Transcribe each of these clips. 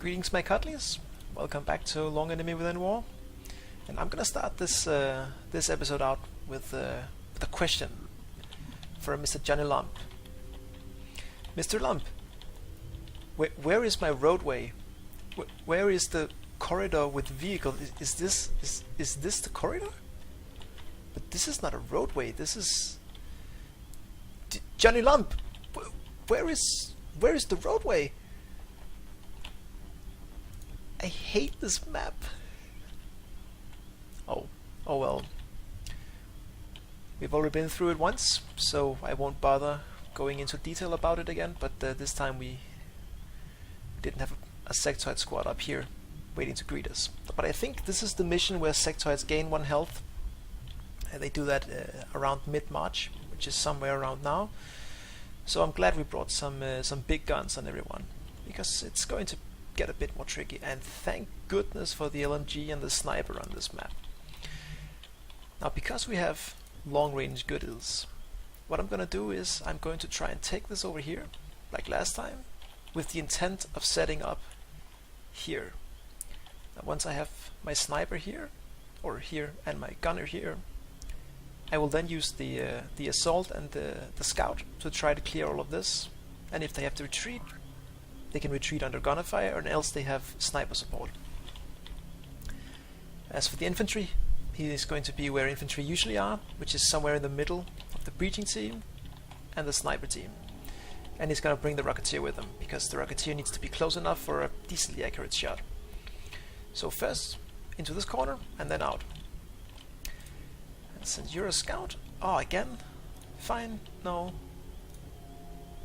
Greetings, my cuddlies. Welcome back to Long Enemy Within War. And I'm gonna start this this episode out with a question for Mr. Johnny Lump. Mr. Lump, where is my roadway? Where is the corridor with vehicles? Is this the corridor? But this is not a roadway. This is Johnny Lump. Where is the roadway? I hate this map. Oh well. We've already been through it once, so I won't bother going into detail about it again, but this time we didn't have a Sectoid squad up here waiting to greet us. But I think this is the mission where Sectoids gain 1 health. They do that around mid-March, which is somewhere around now. So I'm glad we brought some big guns on everyone, because it's going to get a bit more tricky, and thank goodness for the LMG and the sniper on this map. Now, because we have long-range goodies, what I'm gonna do is I'm going to try and take this over here, like last time, with the intent of setting up here. Now, once I have my sniper here, or here, and my gunner here, I will then use the assault and the scout to try to clear all of this, and if they have to retreat, they can retreat under gunner fire, or else they have sniper support. As for the infantry, he is going to be where infantry usually are, which is somewhere in the middle of the breaching team and the sniper team. And he's going to bring the rocketeer with him, because the rocketeer needs to be close enough for a decently accurate shot. So first into this corner and then out. And since you're a scout, oh, again? Fine, no.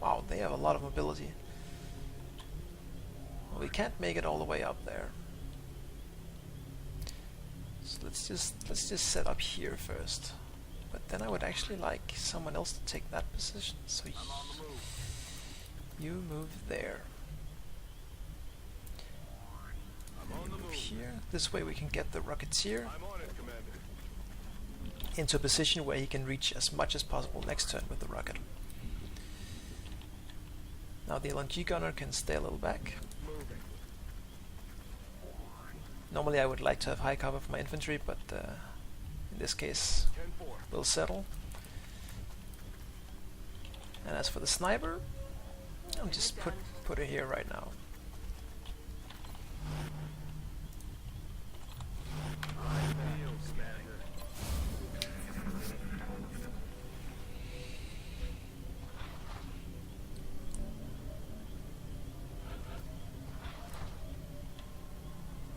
Wow, they have a lot of mobility. Well, we can't make it all the way up there. So let's just set up here first. But then I would actually like someone else to take that position. So you move there. You move here. This way we can get the rocketeer into a position where he can reach as much as possible next turn with the rocket. Now the LNG gunner can stay a little back. Normally I would like to have high cover for my infantry, but in this case we'll settle. And as for the sniper, I'll just put her here right now.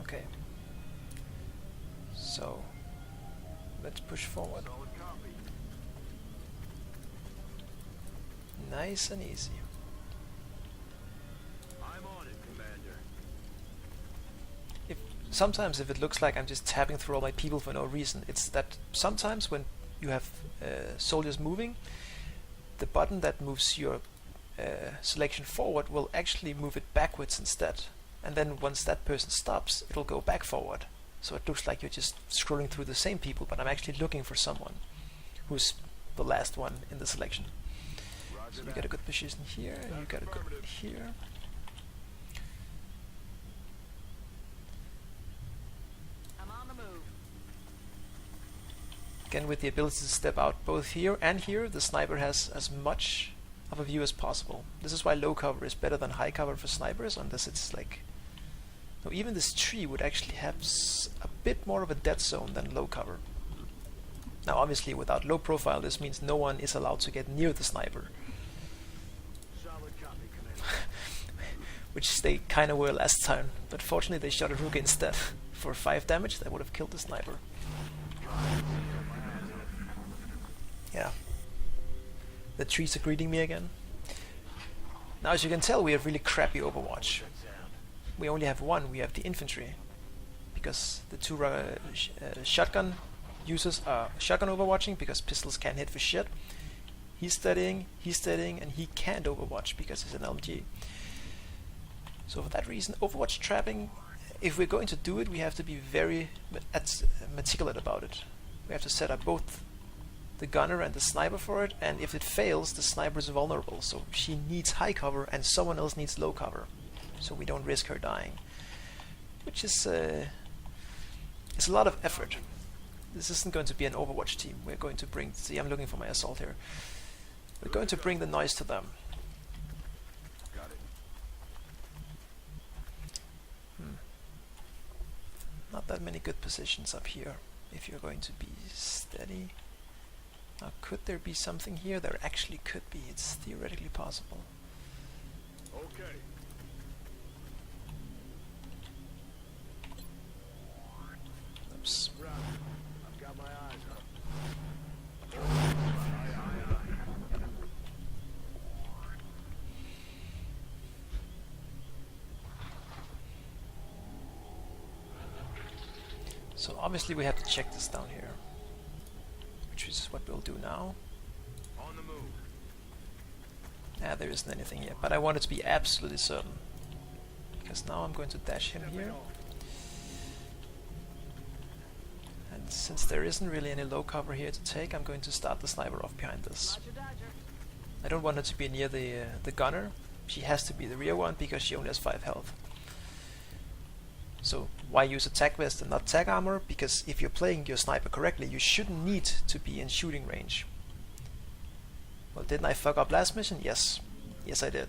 Okay. So let's push forward. Nice and easy. I'm on it, Commander. Sometimes if it looks like I'm just tapping through all my people for no reason, it's that sometimes when you have soldiers moving, the button that moves your selection forward will actually move it backwards instead. And then once that person stops, it'll go back forward. So it looks like you're just scrolling through the same people, but I'm actually looking for someone who's the last one in the selection. So you got a good position here, and you got a good here. I'm on the move. Again, with the ability to step out both here and here, the sniper has as much of a view as possible. This is why low cover is better than high cover for snipers, unless it's like... No, even this tree would actually have a bit more of a dead zone than low cover. Now obviously without low profile this means no one is allowed to get near the sniper. Solid copy, Commander. Which they kinda were last time, but fortunately they shot a rook instead. For 5 damage that would have killed the sniper. Yeah. The trees are greeting me again. Now as you can tell we have really crappy Overwatch. We only have one, we have the infantry. Because the 2 shotgun users are shotgun overwatching because pistols can't hit for shit. He's studying, and he can't overwatch because he's an LMG. So for that reason, Overwatch trapping, if we're going to do it, we have to be very meticulous about it. We have to set up both the gunner and the sniper for it, and if it fails, the sniper is vulnerable, so she needs high cover and someone else needs low cover, so we don't risk her dying. which is it's a lot of effort. This isn't going to be an Overwatch team. We're going to bring... See, I'm looking for my assault here. We're going to bring the noise to them. Got it. Not that many good positions up here if you're going to be steady. Now, could there be something here? There actually could be. It's theoretically possible. Okay. Oops. Roger. I've got my eyes up. Aye. So obviously we have to check this down here, which is what we'll do now. On the move. There isn't anything here, but I want it to be absolutely certain, because now I'm going to dash him here. And since there isn't really any low cover here to take, I'm going to start the sniper off behind this. Roger, Dodger. I don't want her to be near the gunner. She has to be the rear one because she only has 5 health. So why use a tac vest and not tac armor? Because if you're playing your sniper correctly, you shouldn't need to be in shooting range. Well, didn't I fuck up last mission? Yes. Yes, I did.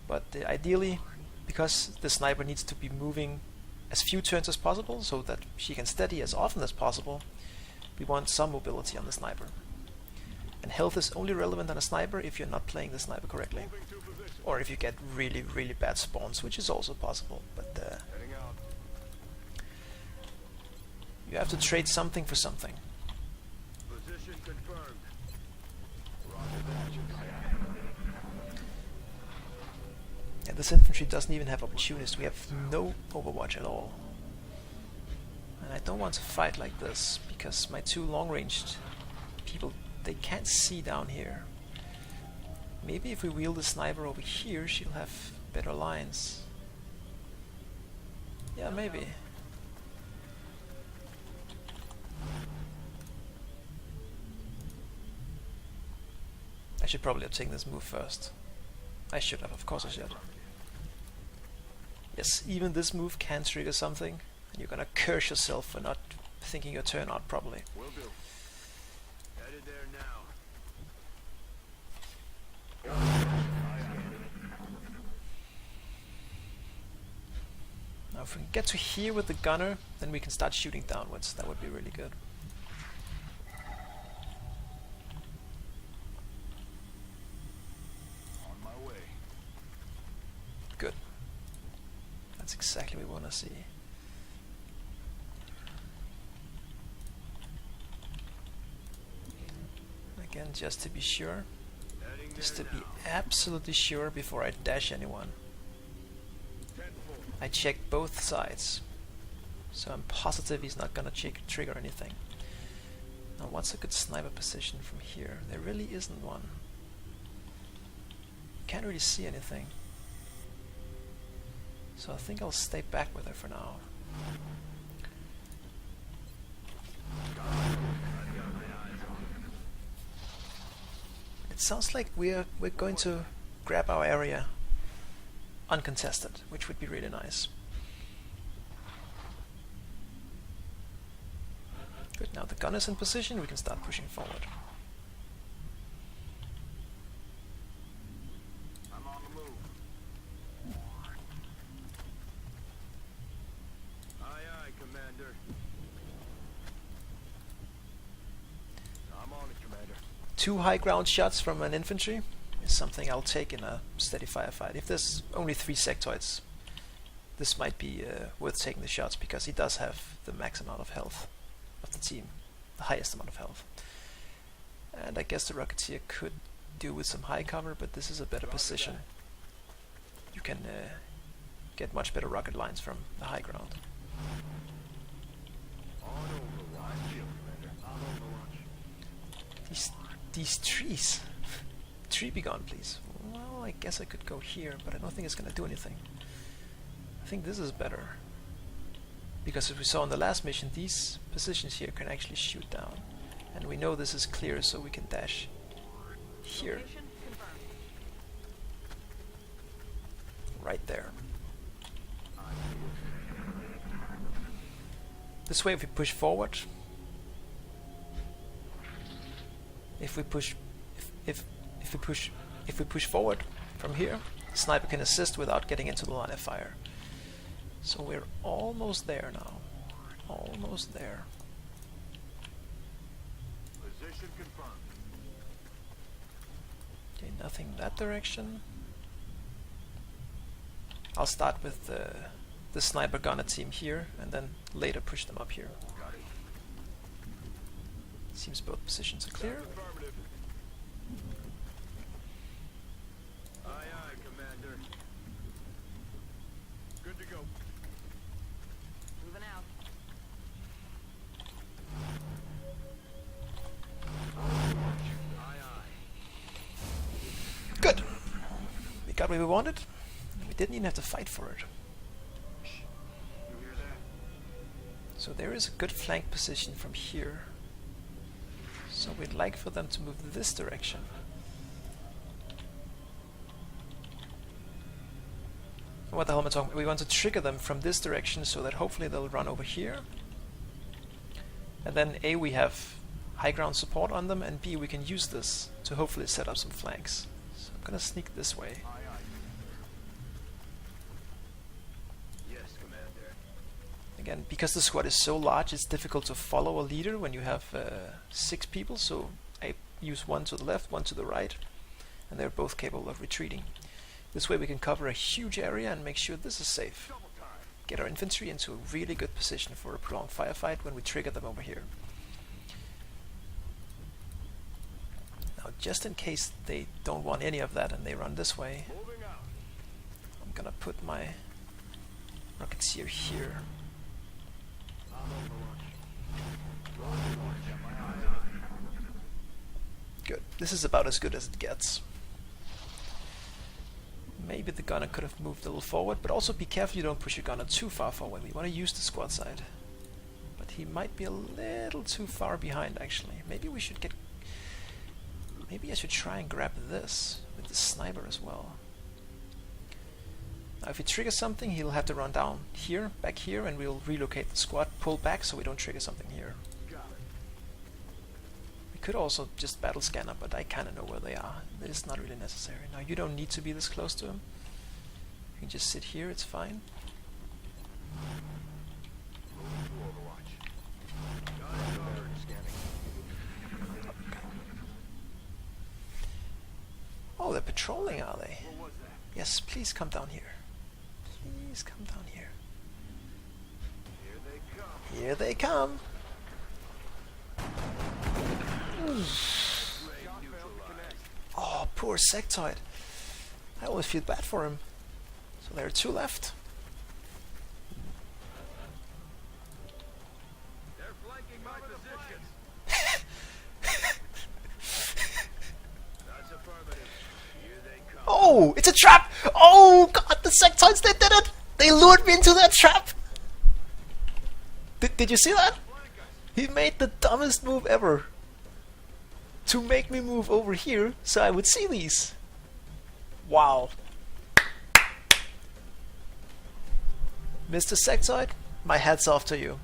But ideally, because the sniper needs to be moving as few turns as possible so that she can steady as often as possible, we want some mobility on the sniper. And health is only relevant on a sniper if you're not playing the sniper correctly. Moving to position. Or if you get really, really bad spawns, which is also possible. But Heading out. you have to trade something for something. Position confirmed. Roger that. And this infantry doesn't even have opportunists. We have no Overwatch at all. And I don't want to fight like this, because my 2 long-ranged people, they can't see down here. Maybe if we wheel the sniper over here, she'll have better lines. Yeah, maybe. I should probably have taken this move first. I should have, of course I should. Yes, even this move can trigger something, and you're gonna curse yourself for not thinking your turn out properly. Will do. Headed there now. Now if we can get to here with the gunner, then we can start shooting downwards. That would be really good. On my way. Good. That's exactly what we want to see. Again, just to be sure. Heading Just to there be now. absolutely sure before I dash anyone. 10-4. I check both sides. So I'm positive he's not gonna trigger anything. Now what's a good sniper position from here? There really isn't one. Can't really see anything. So I think I'll stay back with her for now. It sounds like we're going to grab our area uncontested, which would be really nice. Good, now the gun is in position, we can start pushing forward. I'm on the move. Aye, Commander. I'm on it, Commander. 2 high ground shots from an infantry is something I'll take in a steady firefight. If there's only 3 sectoids, this might be worth taking the shots, because he does have the max amount of health of the team, the highest amount of health. And I guess the Rocketeer could do with some high cover, but this is a better position. You can get much better rocket lines from the high ground. On Overwatch. Commander. On Overwatch. These trees. Tree be gone, please. Well, I guess I could go here, but I don't think it's gonna do anything. I think this is better. Because as we saw in the last mission, these positions here can actually shoot down. And we know this is clear, so we can dash here. Location confirmed. Right there. This way, if we push forward, if we push forward from here, the sniper can assist without getting into the line of fire. So we're almost there now. Almost there. Position confirmed. Okay, nothing in that direction. I'll start with the sniper gunner team here, and then later push them up here. Got it. Seems both positions are clear. Affirmative. Aye, aye, Commander. Good to go. Moving out. Aye, aye. Good. We got what we wanted. We didn't even have to fight for it. You hear that? So there is a good flank position from here. So we'd like for them to move this direction. What the hell am I talking about? We want to trigger them from this direction so that hopefully they'll run over here. And then A, we have high ground support on them, and B, we can use this to hopefully set up some flanks. So I'm gonna sneak this way. Aye, aye. Yes, Commander. Again, because the squad is so large, it's difficult to follow a leader when you have 6 people, so I use one to the left, one to the right, and they're both capable of retreating. This way we can cover a huge area and make sure this is safe. Double time. Get our infantry into a really good position for a prolonged firefight when we trigger them over here. Now, just in case they don't want any of that and they run this way, Moving out. I'm gonna put my rocketeer here. Good. This is about as good as it gets. Maybe the gunner could have moved a little forward, but also be careful you don't push your gunner too far forward. We want to use the Squadsight. But he might be a little too far behind, actually. Maybe we should get... Maybe I should try and grab this with the sniper as well. Now if he triggers something, he'll have to run down here, back here, and we'll relocate the squad, pull back so we don't trigger something here. Got it. We could also just battle scanner, but I kind of know where they are. It's not really necessary. Now you don't need to be this close to him. You can just sit here, it's fine. Moving to Overwatch. Got it, covered. Scanning. Oh, they're patrolling, are they? What was that? Yes, please come down here. Please come down here. Here they come. Here they come. Shot failed to connect. Oh, poor Sectoid. I always feel bad for him. So there are 2 left. They're flanking my position. That's affirmative. Here they come. Oh, it's a trap! Oh god, the Sectoids, they did it! They lured me into that trap! Did you see that? Flank us. He made the dumbest move ever. To make me move over here so I would see these. Wow. Mr. Sectoid, my hat's off to you.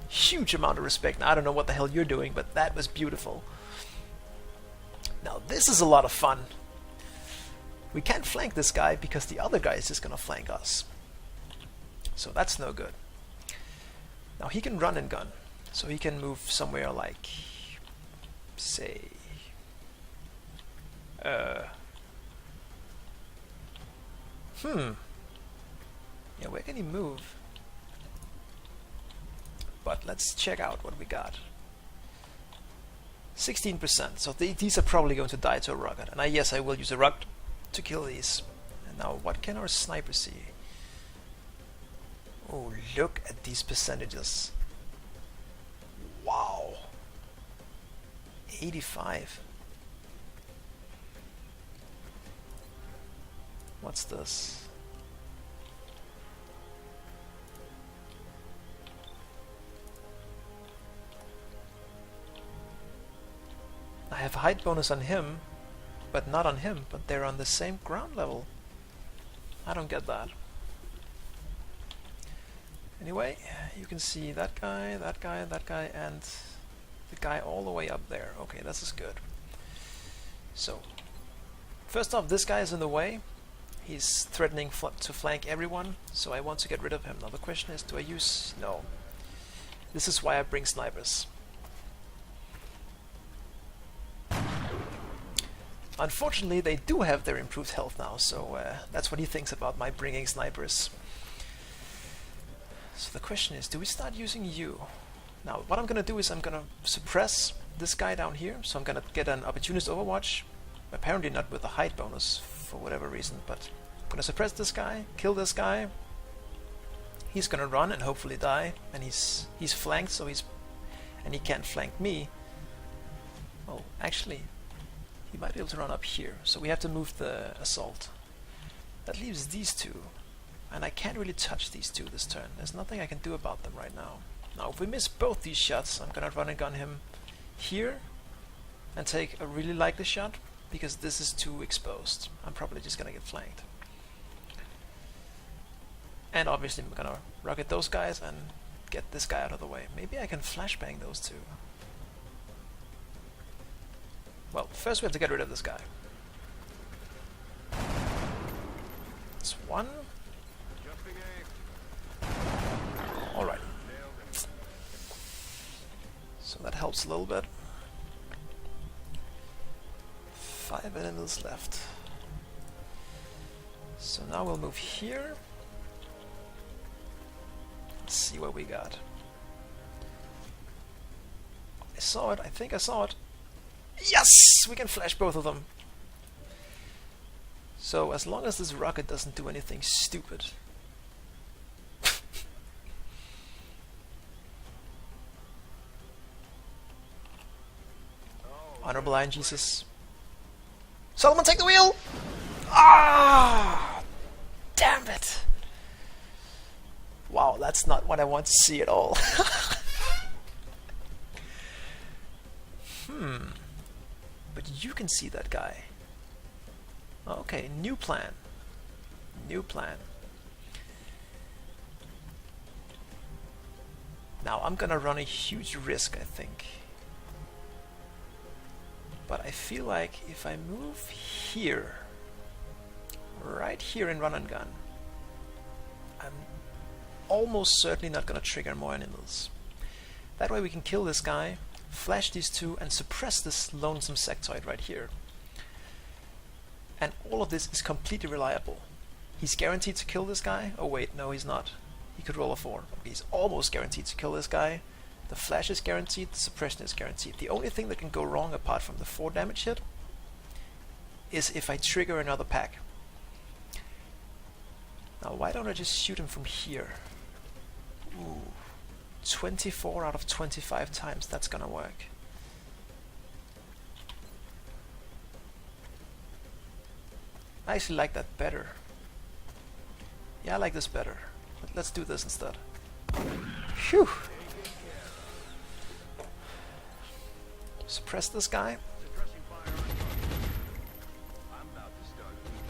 Huge amount of respect. Now, I don't know what the hell you're doing, but that was beautiful. Now this is a lot of fun. We can't flank this guy because the other guy is just gonna flank us. So that's no good. Now he can run and gun. So he can move somewhere like, say, yeah, where can he move? But let's check out what we got. 16%, so these are probably going to die to a rocket. And yes, I will use a rocket to kill these. And now what can our sniper see? Oh, look at these percentages. Wow. 85. What's this? I have a height bonus on him, but not on him, but they're on the same ground level. I don't get that. Anyway, you can see that guy, that guy, that guy, and the guy all the way up there. Okay, this is good. So, first off, this guy is in the way. He's threatening to flank everyone, so I want to get rid of him. Now the question is, do I use... No. This is why I bring snipers. Unfortunately, they do have their improved health now, so that's what he thinks about my bringing snipers. So the question is, do we start using you? Now, what I'm going to do is I'm going to suppress this guy down here, so I'm going to get an opportunist overwatch. Apparently not with the height bonus, for whatever reason, but I'm going to suppress this guy, kill this guy. He's going to run and hopefully die, and he's flanked, so and he can't flank me. Well, actually, he might be able to run up here, so we have to move the assault. That leaves these two, and I can't really touch these two this turn. There's nothing I can do about them right now. Now, if we miss both these shots, I'm gonna run and gun him here and take a really likely shot, because this is too exposed. I'm probably just gonna get flanked. And obviously I'm gonna rocket those guys and get this guy out of the way. Maybe I can flashbang those two. Well, first we have to get rid of this guy. That's one. Alright. So that helps a little bit. 5 enemies left. So now we'll move here. Let's see what we got. I saw it, I think I saw it. Yes! We can flash both of them. So as long as this rocket doesn't do anything stupid. Honorable Iron Jesus. Solomon, take the wheel! Ah! Damn it! Wow, that's not what I want to see at all. But you can see that guy. Okay, new plan. New plan. Now I'm gonna run a huge risk, I think. But I feel like if I move here, right here in run and gun, I'm almost certainly not gonna trigger more enemies. That way we can kill this guy, flash these two, and suppress this lonesome sectoid right here. And all of this is completely reliable. He's guaranteed to kill this guy. Oh wait, no he's not. He could roll a 4. Okay, he's almost guaranteed to kill this guy. The flash is guaranteed, the suppression is guaranteed. The only thing that can go wrong apart from the 4 damage hit is if I trigger another pack. Now why don't I just shoot him from here? Ooh, 24 out of 25 times, that's gonna work. I actually like that better. Yeah, I like this better. Let's do this instead. Phew! Suppress this guy.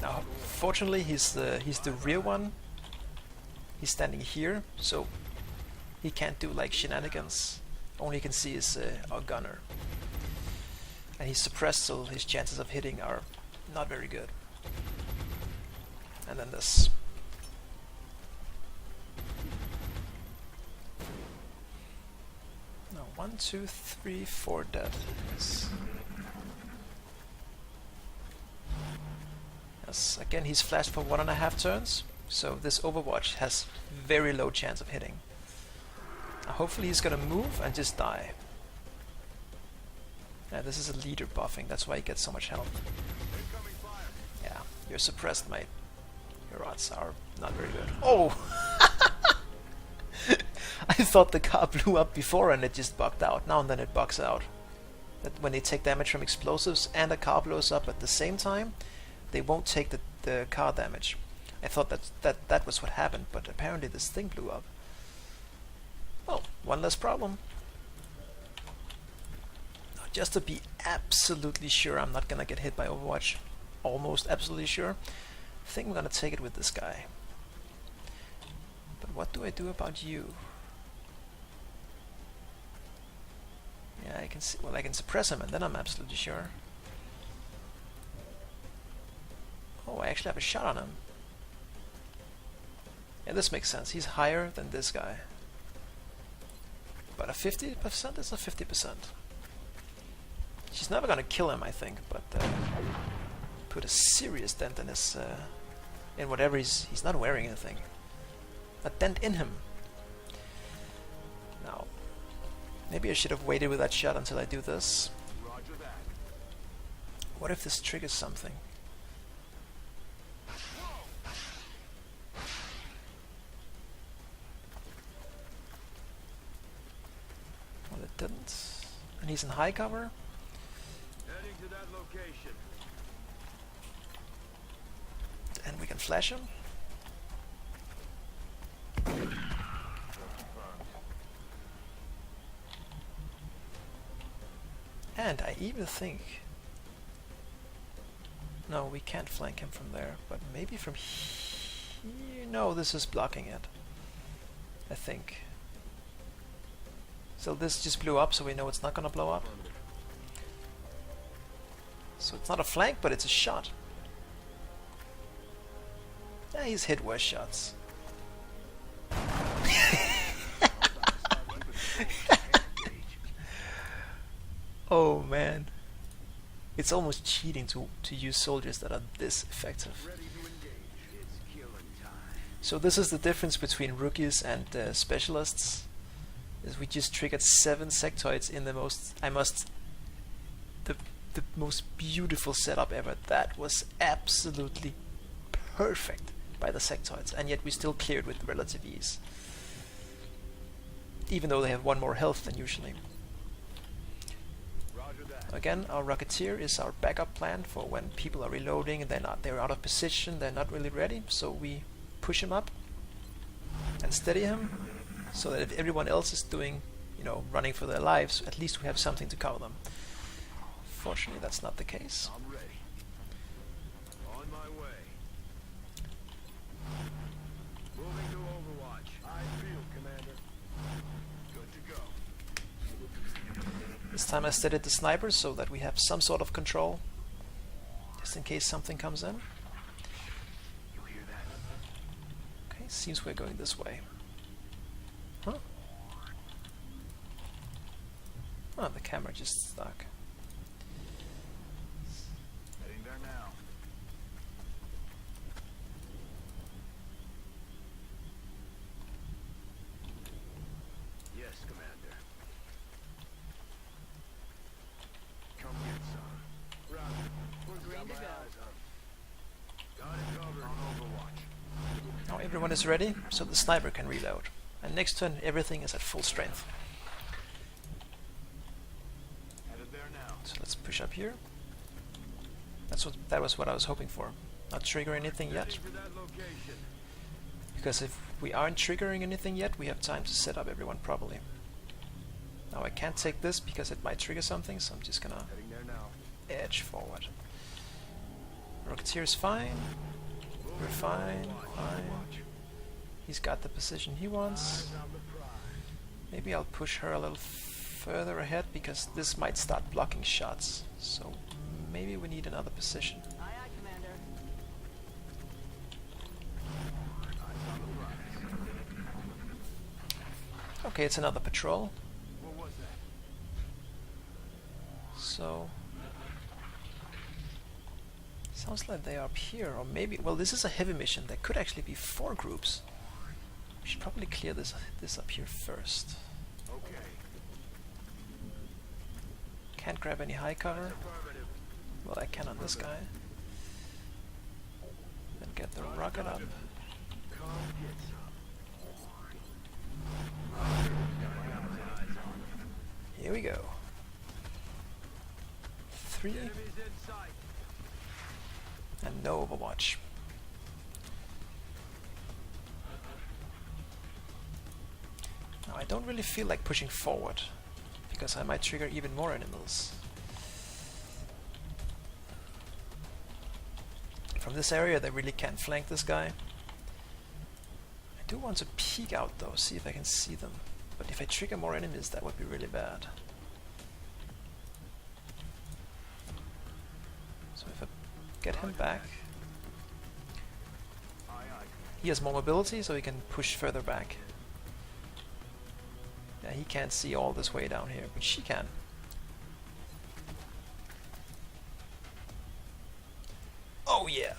Now, fortunately, he's the rear one. He's standing here, so he can't do like shenanigans. All he can see is our gunner, and he's suppressed, so his chances of hitting are not very good. And then this. No, 1, 2, 3, 4 dead. Yes, again he's flashed for 1.5 turns, so this Overwatch has very low chance of hitting. Now hopefully he's gonna move and just die. Yeah, this is a leader buffing, that's why he gets so much health. Yeah, you're suppressed, mate. Your odds are not very good. Oh! I thought the car blew up before and it just bugged out. Now and then it bugs out. That when they take damage from explosives and a car blows up at the same time, they won't take the car damage. I thought that was what happened, but apparently this thing blew up. Well, one less problem. Now, just to be absolutely sure I'm not gonna get hit by Overwatch, almost absolutely sure, I think I'm gonna take it with this guy. But what do I do about you? Yeah, I can see. Well, I can suppress him, and then I'm absolutely sure. Oh, I actually have a shot on him. Yeah, this makes sense. He's higher than this guy. But a 50% is a 50%. She's never gonna kill him, I think, but put a serious dent in his in whatever he's not wearing anything. A dent in him. Now, maybe I should have waited with that shot until I do this. Roger that. What if this triggers something? Well, it didn't. And he's in high cover. Heading to that location. And we can flash him. And I even think... No, we can't flank him from there, but maybe from here... No, this is blocking it. I think. So this just blew up, so we know it's not gonna blow up. So it's not a flank, but it's a shot. Yeah, he's hit worse shots. Oh man. It's almost cheating to use soldiers that are this effective. Ready to engage. It's killing time. So this is the difference between rookies and specialists. Is we just triggered 7 sectoids in the most the most beautiful setup ever. That was absolutely perfect by the sectoids, and yet we still cleared with relative ease. Even though they have 1 more health than usually. Roger that. Again, our Rocketeer is our backup plan for when people are reloading and they're out of position, they're not really ready, so we push him up and steady him, so that if everyone else is doing, you know, running for their lives, at least we have something to cover them. Fortunately, that's not the case. I'm ready. On my way. Moving to Overwatch. I feel, Commander. Good to go. This time I steadied the snipers so that we have some sort of control, just in case something comes in. You hear that? Okay, seems we're going this way. Huh? Oh, the camera just stuck. Heading there now. Yes, Commander. Come get some. Roger. We're green to Got my go. eyes up. Got it covered. On Overwatch. Now everyone is ready, so the sniper can reload. And next turn, everything is at full strength. Headed there now. So let's push up here. That was what I was hoping for. Not trigger anything yet, Heading to that location. because if we aren't triggering anything yet, we have time to set up everyone properly. Now I can't take this because it might trigger something, so I'm just gonna Heading there now. edge forward. Rocketeer is fine. We're fine. Fine. He's got the position he wants. Eyes on the prize. Maybe I'll push her a little further ahead because this might start blocking shots. So maybe we need another position. Aye, aye, Commander. Eyes on the prize. Okay, it's another patrol. What was that? So sounds like they are up here, or maybe, well, this is a heavy mission. There could actually be 4 groups. We should probably clear this up here first. Okay. Can't grab any high cover. Affirmative. Well, I can on this guy. Then get the rocket up. Come get some. Here we go. 3 Enemies in sight. and no Overwatch. Now I don't really feel like pushing forward, because I might trigger even more animals. From this area they really can't flank this guy. I do want to peek out though, see if I can see them. But if I trigger more enemies, that would be really bad. So if I get him back, Aye, aye. he has more mobility, so he can push further back. Yeah, he can't see all this way down here, but she can. Oh yeah!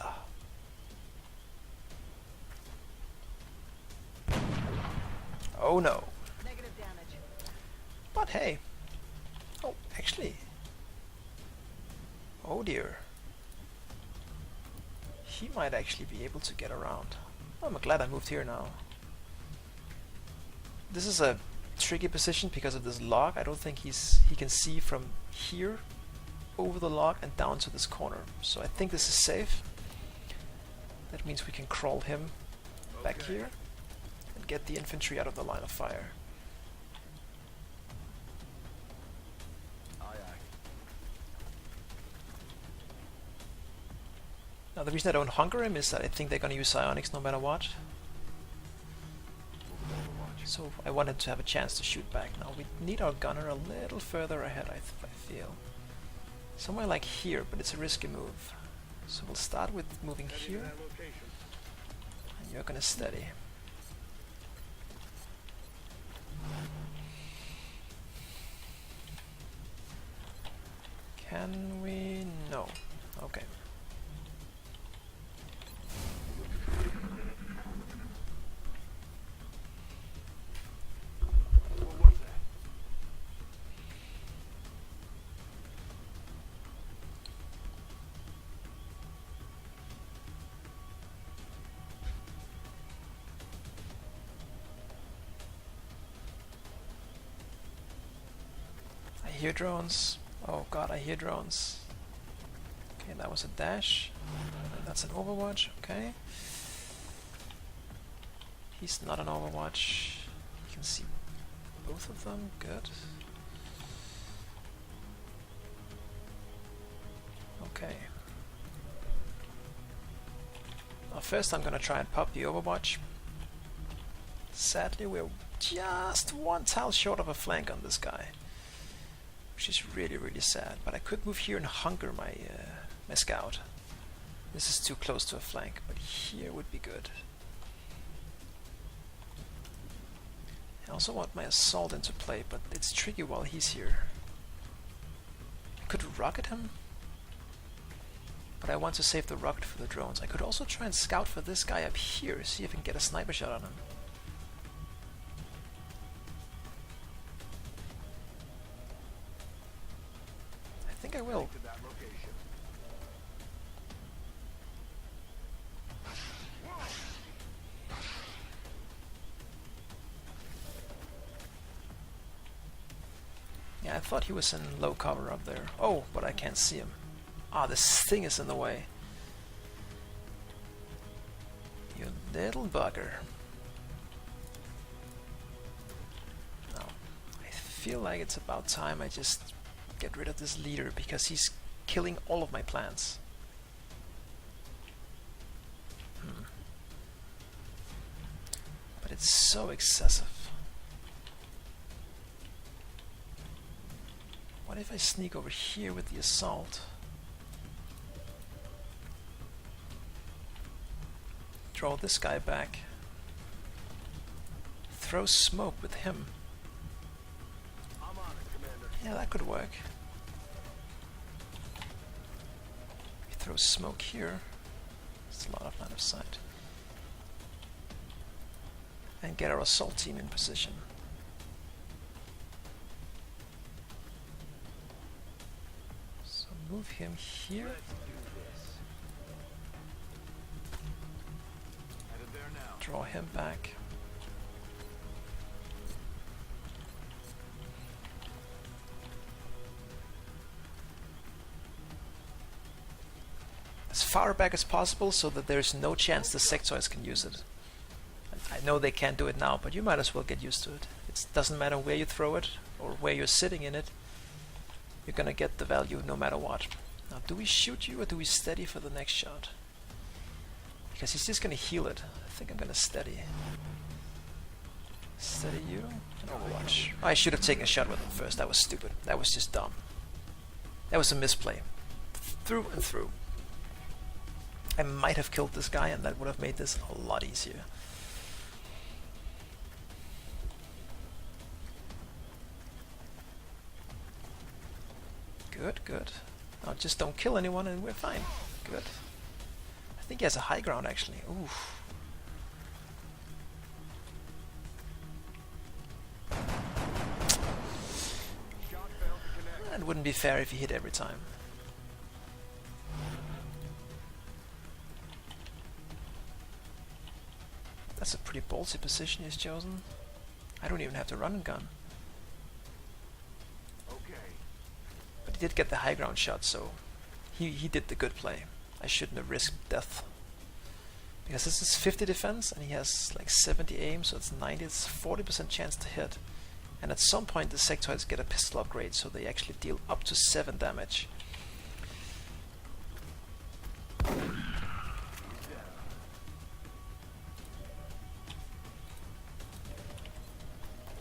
Oh no. Negative damage. But hey. Oh, actually. Oh dear. He might actually be able to get around. I'm glad I moved here now. This is a tricky position because of this log. I don't think he can see from here over the log and down to this corner. So I think this is safe. That means we can crawl him back Okay. here and get the infantry out of the line of fire. Aye, aye. Now the reason I don't hunger him is that I think they're gonna use psionics no matter what. Moving Overwatch. So I wanted to have a chance to shoot back. Now we need our gunner a little further ahead, I feel. Somewhere like here, but it's a risky move. So we'll start with moving Heading to here, that location. and you're gonna steady. Can we? No. Okay. What was that? I hear drones. Oh god, I hear drones. Okay, that was a dash. And that's an overwatch, okay. He's not an overwatch. You can see both of them, good. Okay. Now first I'm gonna try and pop the overwatch. Sadly we're just one tile short of a flank on this guy. Which is really, really sad. But I could move here and hunger my my scout. This is too close to a flank, but here would be good. I also want my assault into play, but it's tricky while he's here. I could rocket him, but I want to save the rocket for the drones. I could also try and scout for this guy up here, see if I can get a sniper shot on him. I think I will. To that location. Yeah, I thought he was in low cover up there. Oh, but I can't see him. Ah, this thing is in the way. You little bugger. Now, I feel like it's about time I just get rid of this leader because he's killing all of my plans. But it's so excessive. What if I sneak over here with the assault? Draw this guy back. Throw smoke with him. I'm on it, Commander. Yeah, that could work. We throw smoke here. It's a lot of line of sight. And get our assault team in position. So move him here. Let's do this. Headed there now. Draw him back. As far back as possible so that there's no chance the Sectoids can use it. And I know they can't do it now, but you might as well get used to it. It doesn't matter where you throw it or where you're sitting in it. You're gonna get the value no matter what. Now, do we shoot you or do we steady for the next shot? because he's just gonna heal it. I think I'm gonna steady you and Overwatch. I should have taken a shot with him first. That was stupid. That was just dumb. That was a misplay, through and through. I might have killed this guy, and that would have made this a lot easier. Good, good. Now just don't kill anyone and we're fine. Good. I think he has a high ground actually. Oof. That wouldn't be fair if he hit every time. That's a pretty ballsy position he's chosen. I don't even have to run and gun. But he did get the high ground shot, so he did the good play. I shouldn't have risked death. Because this is 50 defense and he has like 70 aim, so it's 90, it's 40% chance to hit. And at some point the Sectoids get a pistol upgrade, so they actually deal up to 7 damage.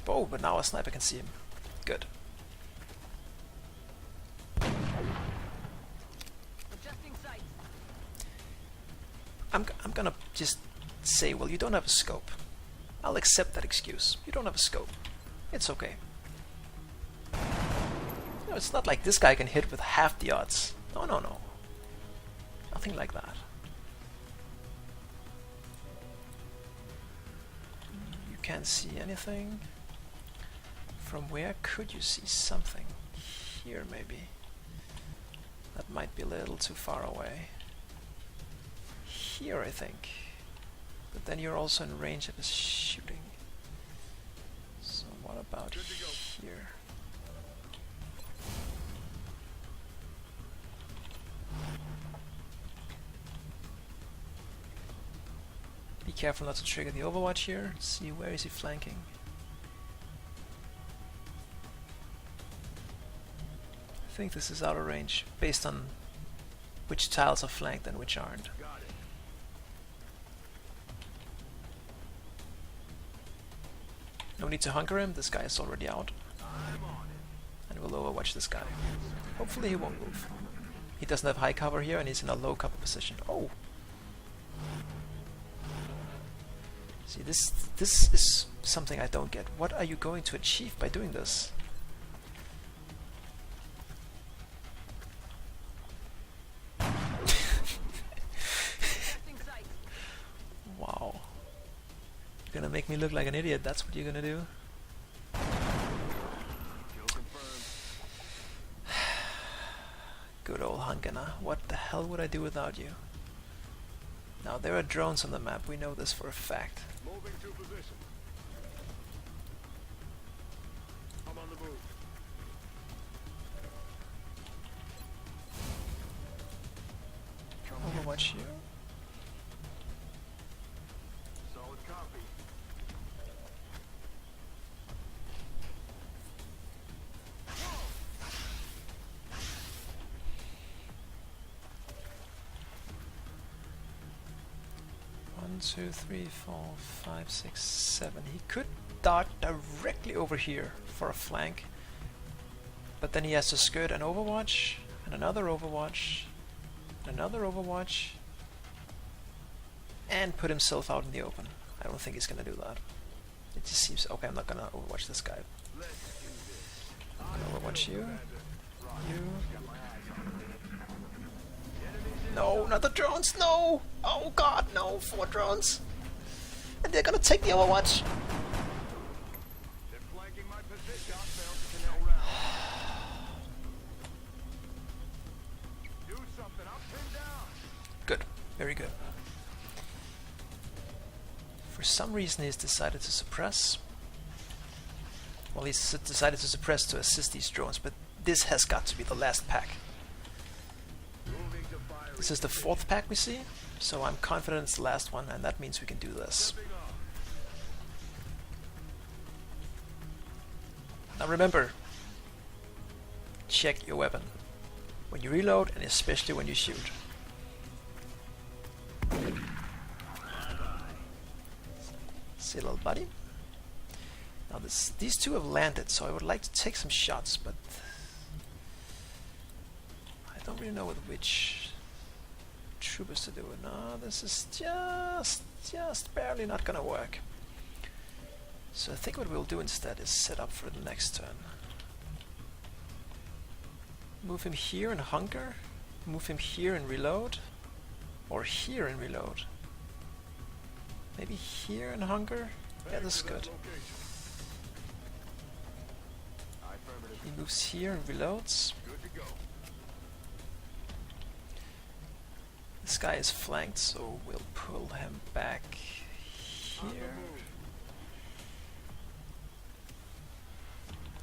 Oh, but now a sniper can see him. Good. Adjusting sights. I'm gonna just say, well, you don't have a scope. I'll accept that excuse. You don't have a scope. It's okay. No, it's not like this guy can hit with half the odds. No, no, no. Nothing like that. You can't see anything. From where could you see something? Here, maybe. That might be a little too far away. Here, I think. But then you're also in range of his shooting. So what about here? Be careful not to trigger the Overwatch here. See, where is he flanking? I think this is out of range, based on which tiles are flanked and which aren't. No need to hunker him, this guy is already out. And we'll overwatch this guy. Hopefully he won't move. He doesn't have high cover here and he's in a low cover position. Oh! See, this is something I don't get. What are you going to achieve by doing this? Wow. You're gonna make me look like an idiot, that's what you're gonna do? Good old Hankana. What the hell would I do without you? Now there are drones on the map, we know this for a fact. Moving to position. I'm on the move. Overwatch you. Solid copy. One, 2, 3, 4, 5, 6, 7. He could dart directly over here for a flank, but then he has to skirt an Overwatch and another Overwatch and another Overwatch and put himself out in the open. I don't think he's gonna do that. It just seems okay. I'm not gonna Overwatch this guy. I'm gonna Overwatch you. You. No, not the drones, no! Oh god, no, 4 drones! And they're gonna take the Overwatch! They're flanking my position. Shot failed to connect round. Do something. I'm pinned down. Good, very good. For some reason he's decided to suppress. Well, he's decided to suppress to assist these drones, but this has got to be the last pack. Moving to fire. This is the 4th pack we see, so I'm confident it's the last one, and that means we can do this. Moving up. Now remember, check your weapon when you reload and especially when you shoot. See, little buddy. Now these two have landed, so I would like to take some shots, but I don't really know with which troopers to do it. No, this is just barely not gonna work. So I think what we'll do instead is set up for the next turn. Move him here and hunker. Move him here and reload. Or here and reload. Maybe here and hunker? Yeah, this is good. He moves here and reloads. This guy is flanked, so we'll pull him back here.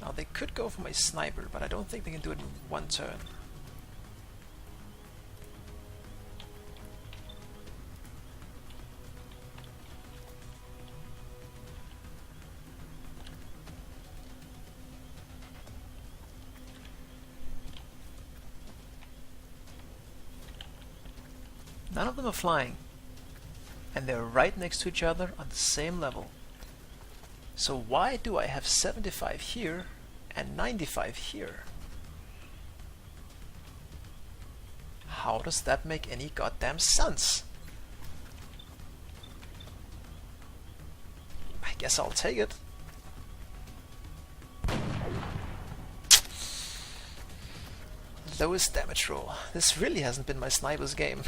Now they could go for my sniper, but I don't think they can do it in one turn. None of them are flying, and they're right next to each other on the same level. So why do I have 75 here and 95 here? How does that make any goddamn sense? I guess I'll take it. Lowest damage roll. This really hasn't been my sniper's game.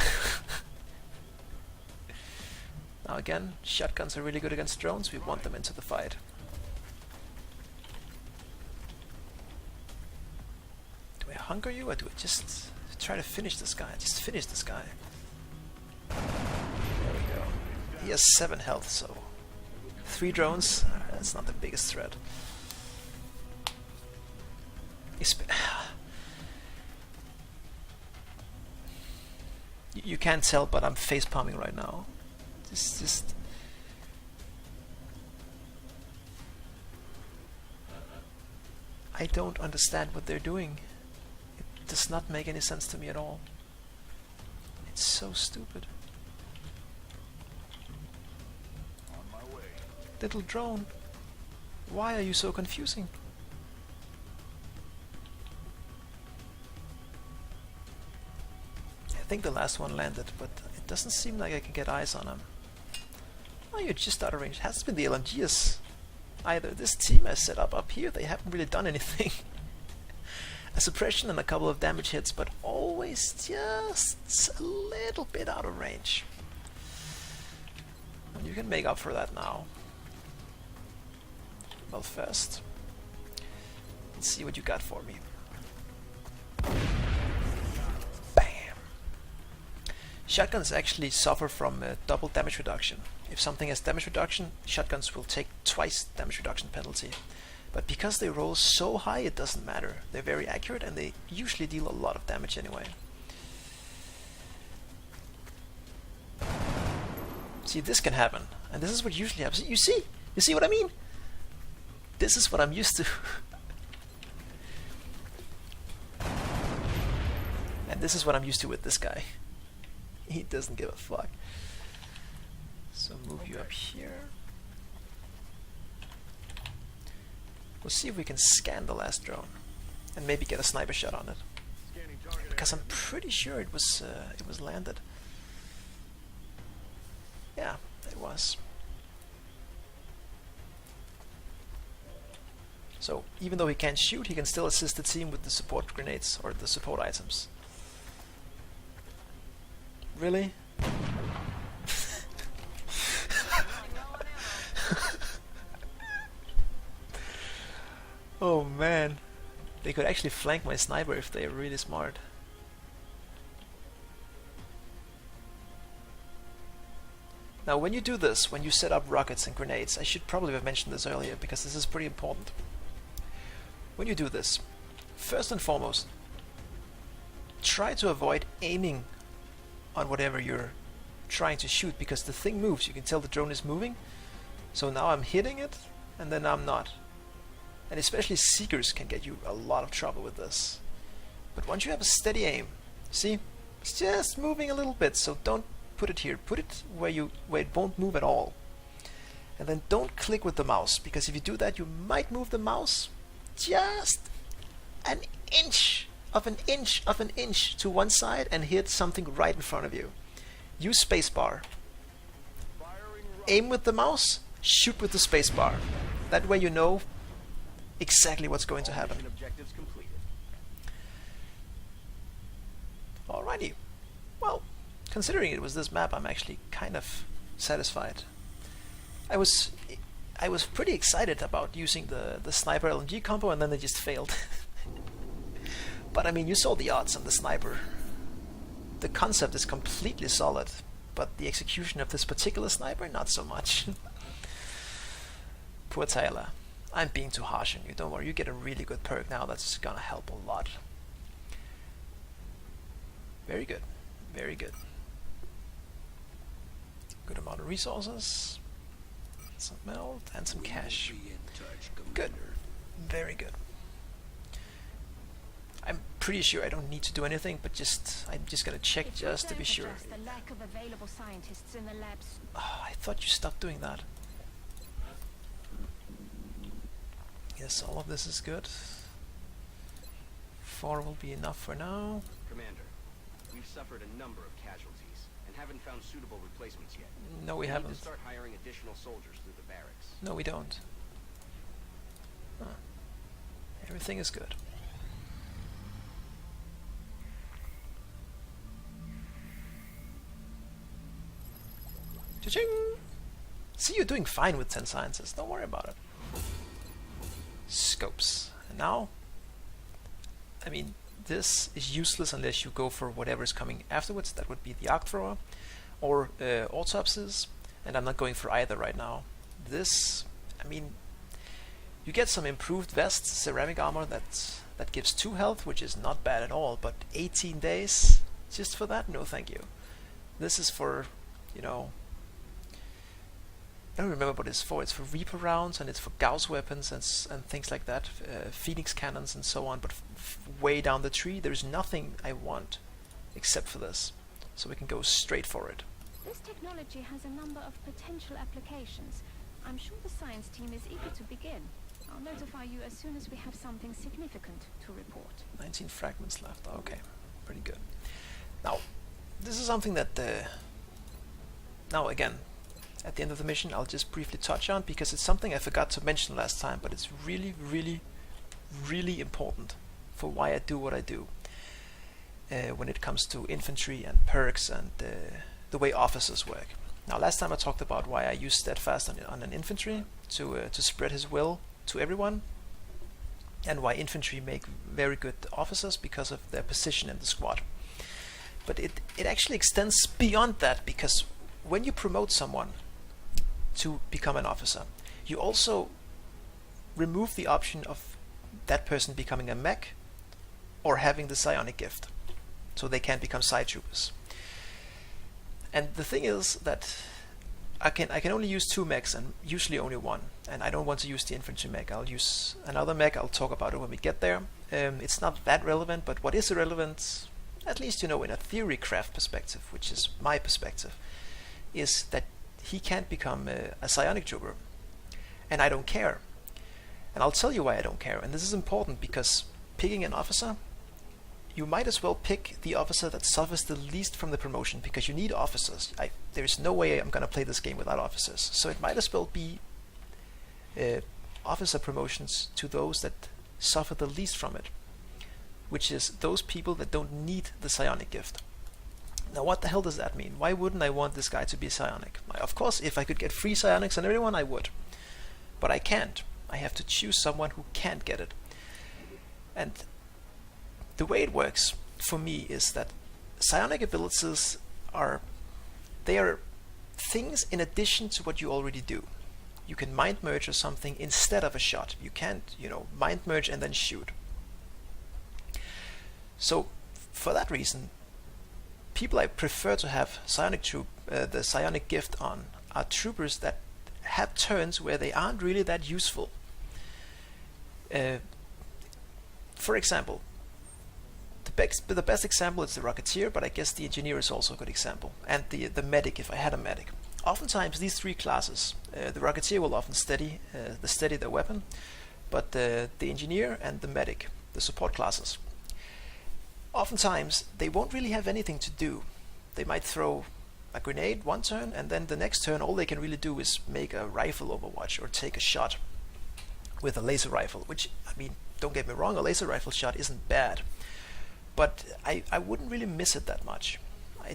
Now again, shotguns are really good against drones. We want them into the fight. Do I hunker you, or do I just try to finish this guy? Just finish this guy. There we go. He has 7 health, so 3 drones. That's not the biggest threat. You can't tell, but I'm face palming right now. Just I don't understand what they're doing. It does not make any sense to me at all. It's so stupid. On my way. Little drone, why are you so confusing? I think the last one landed, but it doesn't seem like I can get eyes on him. Oh, you're just out of range. It hasn't been the LMGs either. This team I set up here, they haven't really done anything. A suppression and a couple of damage hits, but always just a little bit out of range. And you can make up for that now. Well, first, let's see what you got for me. Shotguns actually suffer from double damage reduction. If something has damage reduction, shotguns will take twice damage reduction penalty. But because they roll so high, it doesn't matter. They're very accurate and they usually deal a lot of damage anyway. See, this can happen. And this is what usually happens. You see what I mean? This is what I'm used to. And this is what I'm used to with this guy. He doesn't give a fuck. So move you up here. We'll see if we can scan the last drone and maybe get a sniper shot on it. Scanning target Because I'm pretty sure it was landed. Yeah, it was. So even though he can't shoot, he can still assist the team with the support grenades or the support items. Really? Oh man, they could actually flank my sniper if they're really smart. Now when you do this, when you set up rockets and grenades, I should probably have mentioned this earlier because this is pretty important. When you do this, first and foremost, try to avoid aiming on whatever you're trying to shoot because the thing moves. You can tell the drone is moving. So now I'm hitting it and then I'm not. And especially seekers can get you a lot of trouble with this. But once you have a steady aim, see, it's just moving a little bit, so don't put it here. Put it where it won't move at all. And then don't click with the mouse, because if you do that, you might move the mouse just an inch of an inch of an inch to one side and hit something right in front of you. Use spacebar. Firing Aim with the mouse, shoot with the spacebar. That way you know exactly what's going to happen. mission objectives completed. Alrighty. Well, considering it was this map, I'm actually kind of satisfied. I was pretty excited about using the sniper LMG combo, and then they just failed. But I mean, you saw the odds on the sniper. The concept is completely solid, but the execution of this particular sniper, not so much. Poor Taylor. I'm being too harsh on you. Don't worry, you get a really good perk now. That's gonna help a lot. Very good. Very good. Good amount of resources. Some melt and some cash. Good. Very good. I'm pretty sure I don't need to do anything, but I'm just gonna check It's just to be sure. just the lack of available scientists in the labs. Oh, I thought you stopped doing that. Yes, all of this is good. 4 will be enough for now. Commander, we've suffered a number of casualties and haven't found suitable replacements yet. No, we need haven't. to start hiring additional soldiers through the barracks. No, we don't. Huh. Everything is good. Cha-ching! See, you're doing fine with 10 sciences. Don't worry about it. Scopes. And now, I mean, this is useless unless you go for whatever is coming afterwards. That would be the arc thrower or autopsies, and I'm not going for either right now. This, I mean, you get some improved vests, ceramic armor that gives 2 health, which is not bad at all, but 18 days just for that? No thank you. This is for, you know, I don't remember what it's for. It's for Reaper rounds, and it's for Gauss weapons and things like that, Phoenix cannons and so on, but way down the tree there's nothing I want except for this, so we can go straight for it. This technology has a number of potential applications. I'm sure the science team is eager to begin. I'll notify you as soon as we have something significant to report. 19 fragments left. Okay, pretty good. Now, this is something that now again, at the end of the mission, I'll just briefly touch on, because it's something I forgot to mention last time, but it's really, really, really important for why I do what I do when it comes to infantry and perks and the way officers work. Now, last time I talked about why I use steadfast on an infantry to spread his will to everyone, and why infantry make very good officers because of their position in the squad. But it actually extends beyond that, because when you promote someone to become an officer, you also remove the option of that person becoming a mech or having the psionic gift, so they can't become side troopers. And the thing is that I can only use 2 mechs, and usually only 1, and I don't want to use the infantry mech. I'll use another mech. I'll talk about it when we get there. It's not that relevant, but what is relevant, at least, you know, in a theory craft perspective, which is my perspective, is that he can't become a psionic trooper, and I don't care. And I'll tell you why I don't care. And this is important, because picking an officer, you might as well pick the officer that suffers the least from the promotion, because you need officers. There's no way I'm gonna play this game without officers, so it might as well be officer promotions to those that suffer the least from it, which is those people that don't need the psionic gift. Now, what the hell does that mean? Why wouldn't I want this guy to be psionic? Of course, if I could get free psionics on everyone, I would. But I can't. I have to choose someone who can't get it. And the way it works for me is that psionic abilities are things in addition to what you already do. You can mind merge or something instead of a shot. You can't, you know, mind merge and then shoot. So, for that reason, people I prefer to have the psionic gift on are troopers that have turns where they aren't really that useful. For example, the best example is the Rocketeer, but I guess the Engineer is also a good example, and the Medic if I had a Medic. Oftentimes these three classes, the Rocketeer will often steady their weapon, but the Engineer and the Medic, the support classes, oftentimes they won't really have anything to do. They might throw a grenade one turn, and then the next turn all they can really do is make a rifle overwatch or take a shot with a laser rifle, which, I mean, don't get me wrong, a laser rifle shot isn't bad, but I wouldn't really miss it that much.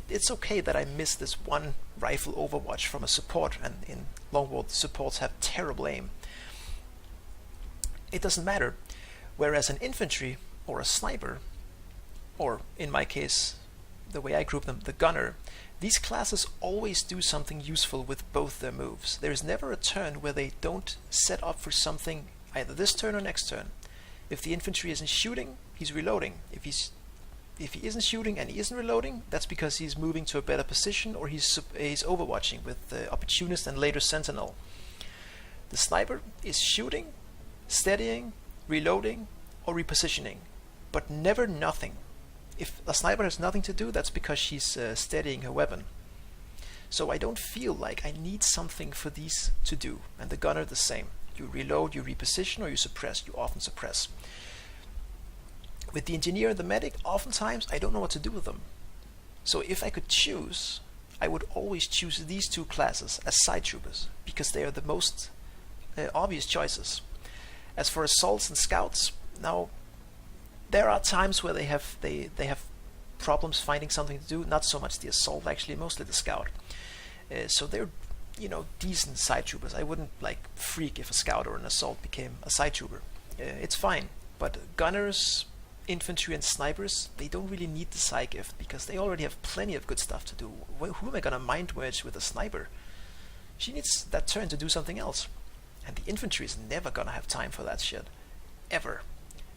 It's okay that I missed this one rifle overwatch from a support, and in Long War the supports have terrible aim. It doesn't matter. Whereas an infantry or a sniper, or in my case, the way I group them, the gunner, these classes always do something useful with both their moves. There is never a turn where they don't set up for something either this turn or next turn. If the infantry isn't shooting, he's reloading. If he isn't shooting and he isn't reloading, that's because he's moving to a better position, or he's overwatching with the Opportunist and later Sentinel. The sniper is shooting, steadying, reloading, or repositioning, but never nothing. If a sniper has nothing to do, that's because she's steadying her weapon. So I don't feel like I need something for these to do, and the gunner the same. You reload, you reposition, or you suppress. You often suppress. With the Engineer and the Medic, oftentimes I don't know what to do with them. So if I could choose, I would always choose these two classes as side troopers, because they are the most obvious choices. As for assaults and scouts, now there are times where they have problems finding something to do. Not so much the assault, actually, mostly the scout. So they're, decent side troopers. I wouldn't freak if a scout or an assault became a side trooper. It's fine. But gunners, infantry, and snipers, they don't really need the psi gift because they already have plenty of good stuff to do. Who am I gonna mind wedge with a sniper? She needs that turn to do something else. And the infantry is never gonna have time for that shit. Ever.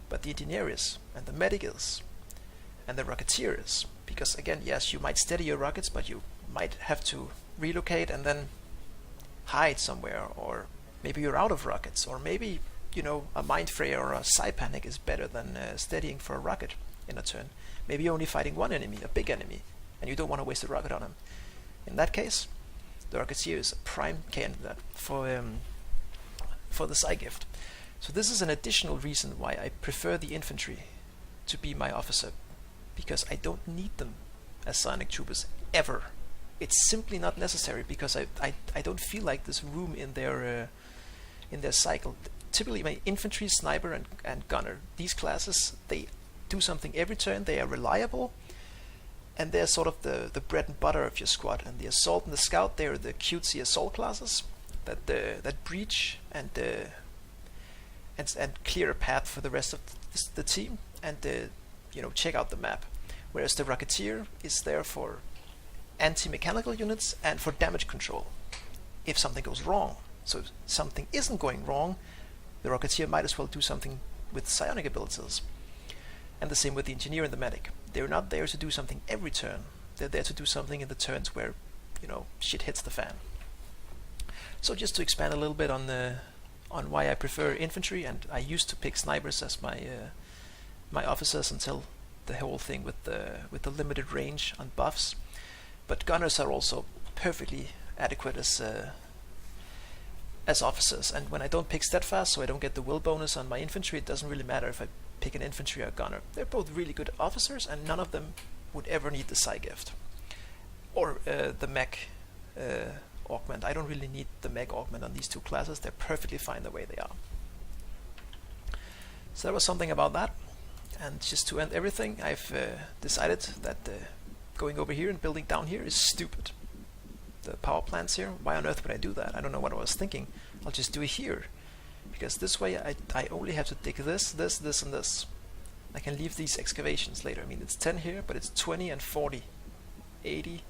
But the Engineer is, and the Medic is, and the Rocketeer is. Because again, yes, you might steady your rockets, but you might have to relocate and then hide somewhere, or maybe you're out of rockets, or maybe, a Mind Frayer or a Psi Panic is better than steadying for a rocket in a turn. Maybe you're only fighting one enemy, a big enemy, and you don't want to waste a rocket on him. In that case, the Rocketeer is a prime candidate for the Psi gift. So this is an additional reason why I prefer the infantry to be my officer, because I don't need them as sonic troopers ever. It's simply not necessary, because I don't feel like there's room in their cycle. Typically my infantry, sniper, and gunner, these classes, they do something every turn. They are reliable, and they're sort of the bread and butter of your squad. And the assault and the scout, they're the cutesy assault classes that breach and clear a path for the rest of the team, and check out the map. Whereas the Rocketeer is there for anti-mechanical units and for damage control if something goes wrong. So if something isn't going wrong, the Rocketeer might as well do something with psionic abilities. And the same with the Engineer and the Medic. They're not there to do something every turn. They're there to do something in the turns where shit hits the fan. So just to expand a little bit on why I prefer infantry, and I used to pick snipers as my officers until the whole thing with the limited range on buffs. But gunners are also perfectly adequate as officers. And when I don't pick steadfast, so I don't get the will bonus on my infantry, it doesn't really matter if I pick an infantry or a gunner. They're both really good officers, and none of them would ever need the psi gift or the mech augment. I don't really need the mech augment on these two classes. They're perfectly fine the way they are. So that was something about that. And just to end everything, I've decided that going over here and building down here is stupid. The power plants here, why on earth would I do that? I don't know what I was thinking. I'll just do it here, because this way I only have to dig this, and this. I can leave these excavations later. I mean, it's 10 here, but it's 20 and 40, 80.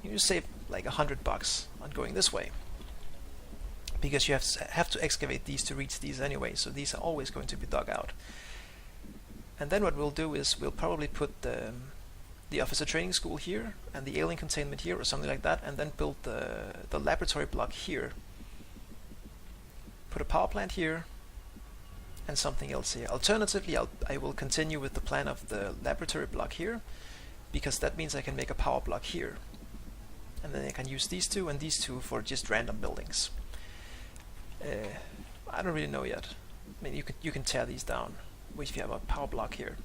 You just save like $100 on going this way, because you have to excavate these to reach these anyway, so these are always going to be dug out. And then what we'll do is we'll probably put the officer training school here and the alien containment here or something like that, and then build the laboratory block here. Put a power plant here and something else here. Alternatively, I will continue with the plan of the laboratory block here, because that means I can make a power block here. and then I can use these two and these two for just random buildings. I don't really know yet. I mean, you can tear these down if you have a power block here,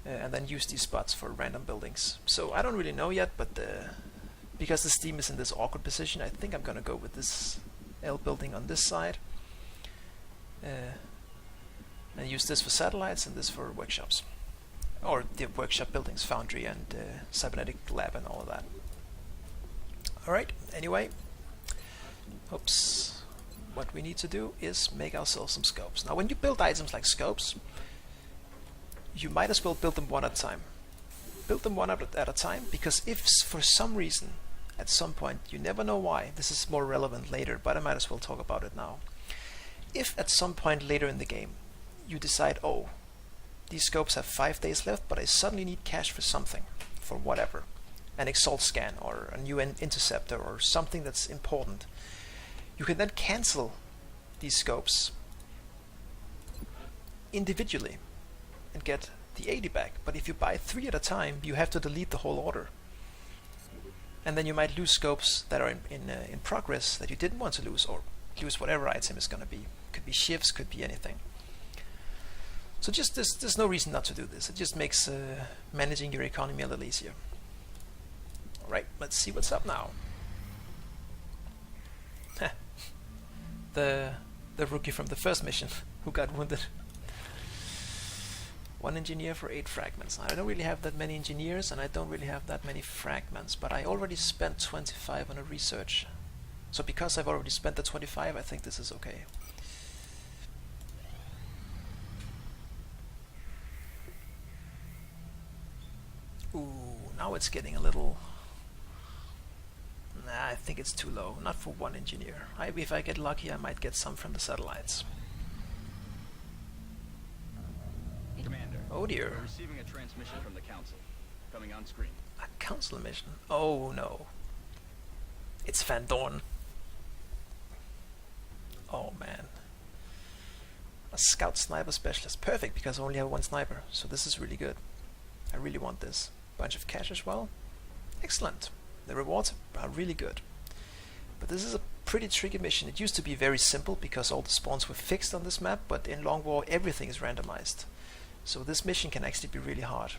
and then use these spots for random buildings. So I don't really know yet, but because the steam is in this awkward position, I think I'm gonna go with this L building on this side, and use this for satellites and this for workshops, or the workshop buildings, foundry and cybernetic lab and all of that. Alright, anyway, oops, what we need to do is make ourselves some scopes. Now when you build items like scopes, you might as well build them one at a time. Build them one at a time, because if for some reason, at some point, you never know why, this is more relevant later, but I might as well talk about it now. If at some point later in the game, you decide, oh, these scopes have 5 days left, but I suddenly need cash for something, for whatever, an exalt scan or a new interceptor or something that's important, you can then cancel these scopes individually and get the 80 back. But if you buy 3 at a time, you have to delete the whole order, and then you might lose scopes that are in progress that you didn't want to lose, or lose whatever item is going to be. Could be shifts, could be anything. So just there's no reason not to do this. It just makes managing your economy a little easier. Alright, let's see what's up now. the rookie from the first mission who got wounded. 1 engineer for 8 fragments. I don't really have that many engineers, and I don't really have that many fragments, but I already spent 25 on a research. So because I've already spent the 25, I think this is okay. Ooh, now it's getting a little... Nah, I think it's too low. Not for 1 engineer. If I get lucky, I might get some from the satellites. Commander. Oh dear. We're receiving a transmission from the Council. Coming on screen. A council mission? Oh no. It's Van Dorn. Oh man. A scout sniper specialist. Perfect, because I only have 1 sniper. So this is really good. I really want this. Bunch of cash as well. Excellent. The rewards are really good. But this is a pretty tricky mission. It used to be very simple because all the spawns were fixed on this map, but in Long War everything is randomized. So this mission can actually be really hard.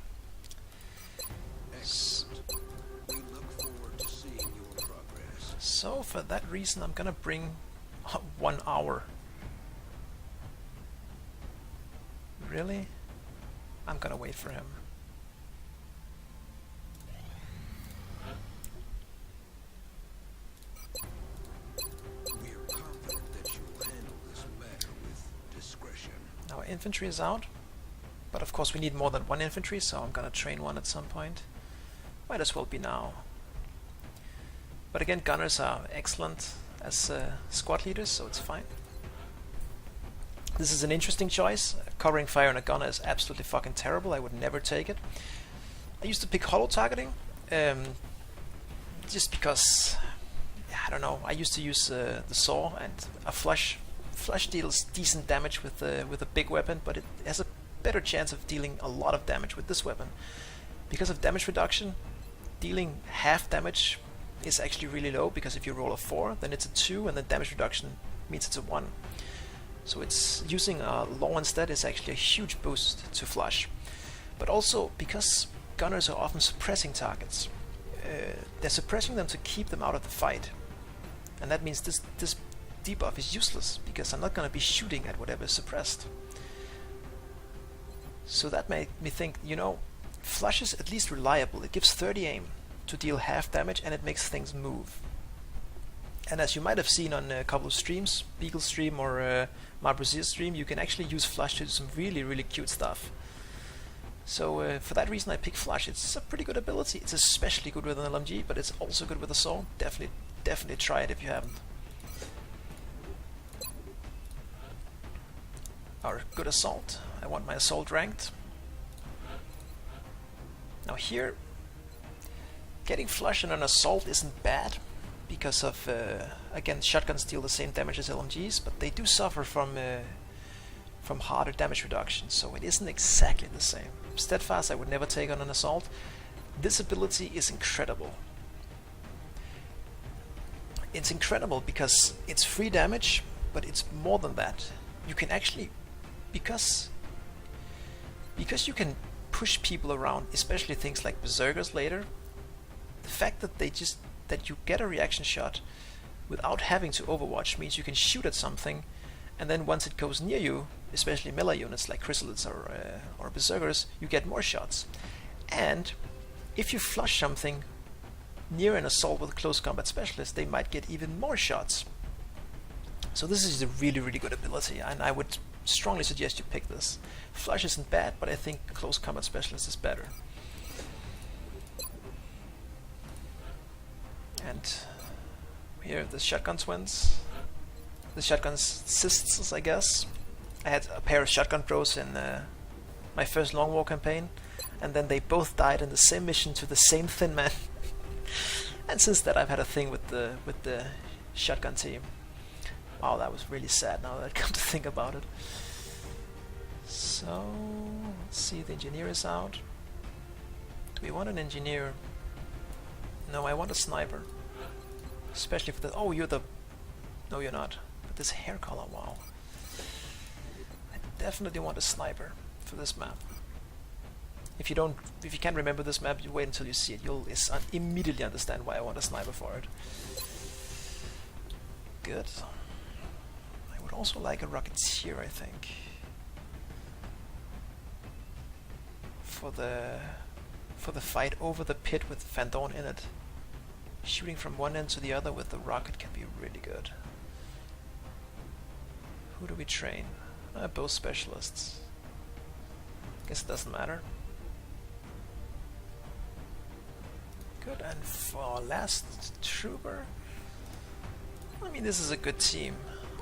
We look forward to seeing your progress. So for that reason I'm gonna bring 1 hour. Really? I'm gonna wait for him. We're confident that you will handle this matter with discretion. Our infantry is out, but of course we need more than 1 infantry, so I'm gonna train 1 at some point. Might as well be now. But again, gunners are excellent as squad leaders, so it's fine. This is an interesting choice. Covering fire on a gunner is absolutely fucking terrible. I would never take it. I used to pick hollow targeting, just because, I don't know, I used to use the saw, and a flush deals decent damage with a big weapon, but it has a better chance of dealing a lot of damage with this weapon. Because of damage reduction, dealing half damage is actually really low, because if you roll a 4, then it's a 2, and the damage reduction means it's a 1. So it's using a law instead is actually a huge boost to flush. But also, because gunners are often suppressing targets, they're suppressing them to keep them out of the fight. And that means this debuff is useless, because I'm not going to be shooting at whatever is suppressed. So that made me think, you know, flush is at least reliable. It gives 30 aim to deal half damage, and it makes things move. And as you might have seen on a couple of streams, Beagle stream or Marbrazir stream, you can actually use flush to do some really, really cute stuff. So for that reason I pick flush. It's a pretty good ability. It's especially good with an LMG, but it's also good with a saw. Definitely try it if you haven't. Our good assault. I want my assault ranked. Now here, getting flush on an assault isn't bad, because of, again, shotguns deal the same damage as LMGs, but they do suffer from harder damage reduction, so it isn't exactly the same. Steadfast I would never take on an assault. This ability is incredible. it's incredible because it's free damage, but it's more than that. You can actually, because you can push people around, especially things like berserkers later. The fact that that you get a reaction shot without having to overwatch means you can shoot at something, and then once it goes near you, especially melee units like chrysalids or berserkers, you get more shots. And if you flush something near an assault with a close combat specialist, they might get even more shots. So this is a really, really good ability, and I would strongly suggest you pick this. Flush isn't bad, but I think close combat specialist is better. And here the shotgun twins, the shotgun cysts, I guess. I had a pair of shotgun bros in my first long war campaign, and then they both died in the same mission to the same thin man. And since that, I've had a thing with the shotgun team. Wow, that was really sad now that I come to think about it. So, let's see, the engineer is out. Do we want an engineer? No, I want a sniper. Especially for the... Oh, you're the... No, you're not. But this hair color, wow. I definitely want a sniper for this map. If you can't remember this map, you wait until you see it. You'll immediately understand why I want a sniper for it. Good. I would also like a rocketeer, I think. For the fight over the pit with Van Dorn in it. Shooting from one end to the other with the rocket can be really good. Who do we train? Both specialists. Guess it doesn't matter. Good, and for last trooper, I mean, this is a good team.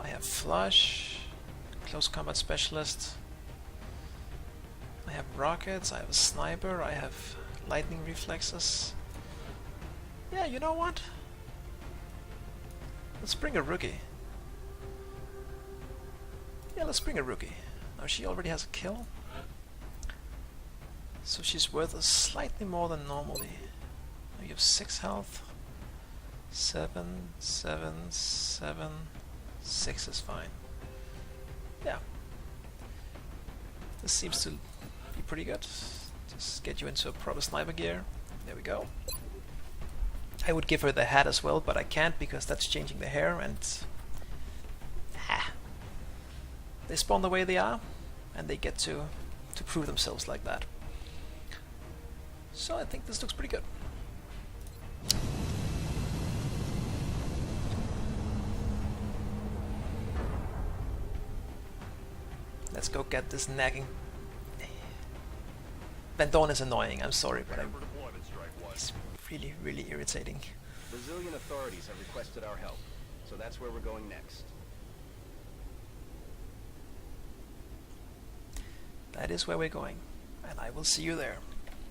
I have Flush, close combat specialist, I have rockets, I have a sniper, I have lightning reflexes. Yeah, you know what? Let's bring a rookie. Yeah, let's bring a rookie. Now she already has a kill, so she's worth us slightly more than normally. Now you have 6 health. 7, 7, 7, 6 is fine. Yeah. This seems to be pretty good. Just get you into a proper sniper gear. There we go. I would give her the hat as well, but I can't because that's changing the hair, and they spawn the way they are, and they get to prove themselves like that. So I think this looks pretty good. Let's go get this nagging. Van Dorn is annoying, I'm sorry, but he's really, really irritating. Brazilian authorities have requested our help, so that's where we're going next. That is where we're going, and I will see you there.